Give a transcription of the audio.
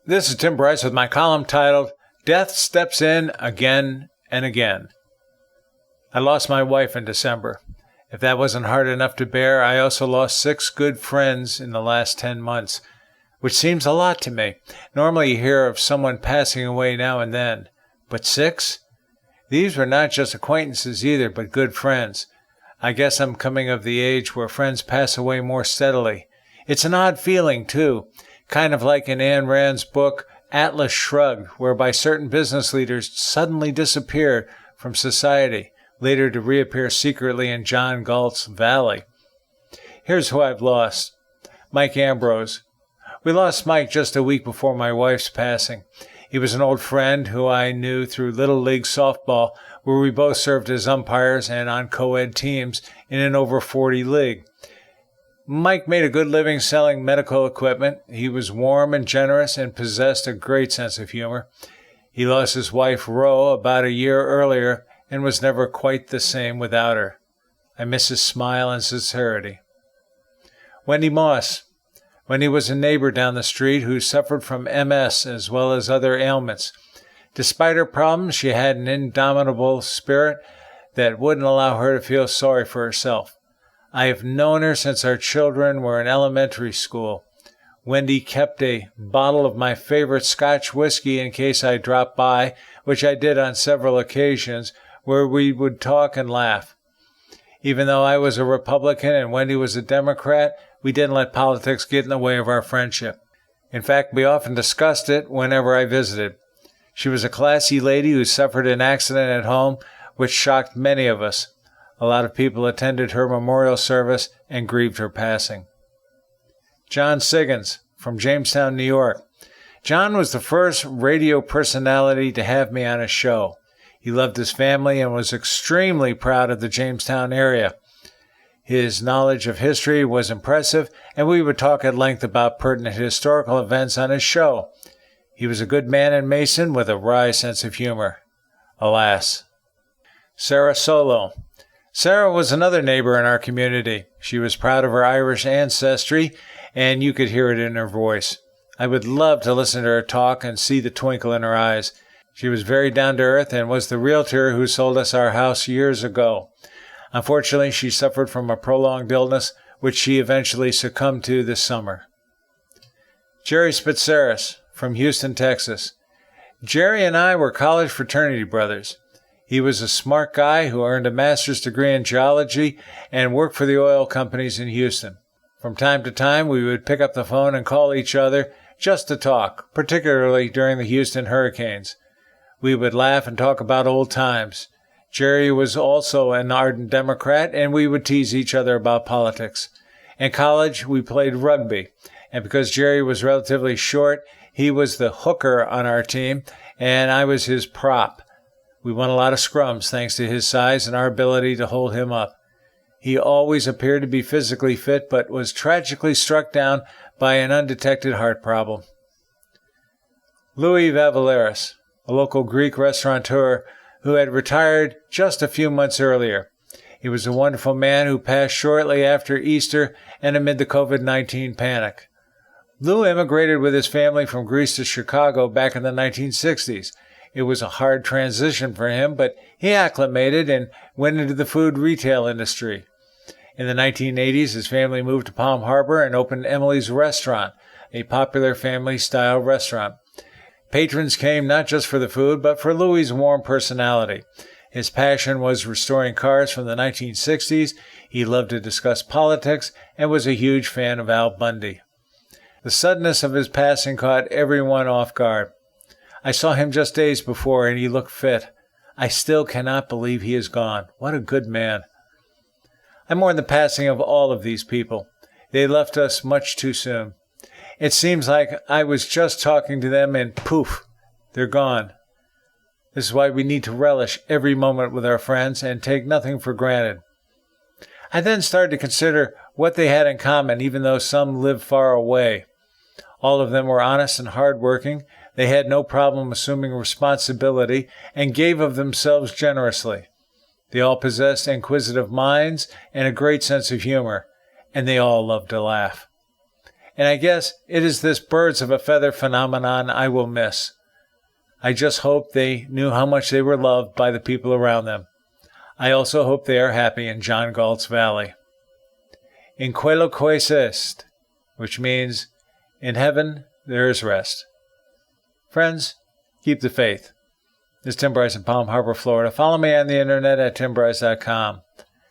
This is Tim Bryce with my column titled, Death Steps In Again and Again. I lost my wife in December. If that wasn't hard enough to bear, I also lost 6 good friends in the last 10 months, which seems a lot to me. Normally you hear of someone passing away now and then, but 6? These were not just acquaintances either, but good friends. I guess I'm coming of the age where friends pass away more steadily. It's an odd feeling, too, kind of like in Ayn Rand's book, Atlas Shrugged, whereby certain business leaders suddenly disappear from society, later to reappear secretly in John Galt's valley. Here's who I've lost. Mike Ambrose. We lost Mike just a week before my wife's passing. He was an old friend who I knew through Little League softball, where we both served as umpires and on co-ed teams in an over 40 league. Mike made a good living selling medical equipment. He was warm and generous and possessed a great sense of humor. He lost his wife, Ro, about a year earlier and was never quite the same without her. I miss his smile and sincerity. Wendy Moss. Wendy was a neighbor down the street who suffered from MS as well as other ailments. Despite her problems, she had an indomitable spirit that wouldn't allow her to feel sorry for herself. I have known her since our children were in elementary school. Wendy kept a bottle of my favorite Scotch whiskey in case I dropped by, which I did on several occasions, where we would talk and laugh. Even though I was a Republican and Wendy was a Democrat, we didn't let politics get in the way of our friendship. In fact, we often discussed it whenever I visited. She was a classy lady who suffered an accident at home, which shocked many of us. A lot of people attended her memorial service and grieved her passing. John Siggins, from Jamestown, New York. John was the first radio personality to have me on his show. He loved his family and was extremely proud of the Jamestown area. His knowledge of history was impressive, and we would talk at length about pertinent historical events on his show. He was a good man and Mason with a wry sense of humor. Alas. Sarah Solo. Sarah was another neighbor in our community. She was proud of her Irish ancestry, and you could hear it in her voice. I would love to listen to her talk and see the twinkle in her eyes. She was very down-to-earth and was the realtor who sold us our house years ago. Unfortunately, she suffered from a prolonged illness, which she eventually succumbed to this summer. Jerry Spitzeris, from Houston, Texas. Jerry and I were college fraternity brothers. He was a smart guy who earned a master's degree in geology and worked for the oil companies in Houston. From time to time, we would pick up the phone and call each other just to talk, particularly during the Houston hurricanes. We would laugh and talk about old times. Jerry was also an ardent Democrat, and we would tease each other about politics. In college, we played rugby, and because Jerry was relatively short, he was the hooker on our team, and I was his prop. We won a lot of scrums thanks to his size and our ability to hold him up. He always appeared to be physically fit, but was tragically struck down by an undetected heart problem. Louis Vavaleris, a local Greek restaurateur who had retired just a few months earlier. He was a wonderful man who passed shortly after Easter and amid the COVID-19 panic. Lou immigrated with his family from Greece to Chicago back in the 1960s. It was a hard transition for him, but he acclimated and went into the food retail industry. In the 1980s, his family moved to Palm Harbor and opened Emily's Restaurant, a popular family-style restaurant. Patrons came not just for the food, but for Louis' warm personality. His passion was restoring cars from the 1960s. He loved to discuss politics and was a huge fan of Al Bundy. The suddenness of his passing caught everyone off guard. I saw him just days before, and he looked fit. I still cannot believe he is gone. What a good man. I mourn the passing of all of these people. They left us much too soon. It seems like I was just talking to them and poof, they're gone. This is why we need to relish every moment with our friends and take nothing for granted. I then started to consider what they had in common, even though some lived far away. All of them were honest and hardworking. They had no problem assuming responsibility and gave of themselves generously. They all possessed inquisitive minds and a great sense of humor, and they all loved to laugh. And I guess it is this birds of a feather phenomenon I will miss. I just hope they knew how much they were loved by the people around them. I also hope they are happy in John Galt's Valley. In quello que est, which means, in heaven there is rest. Friends, keep the faith. This is Tim Bryce in Palm Harbor, Florida. Follow me on the internet at timbryce.com.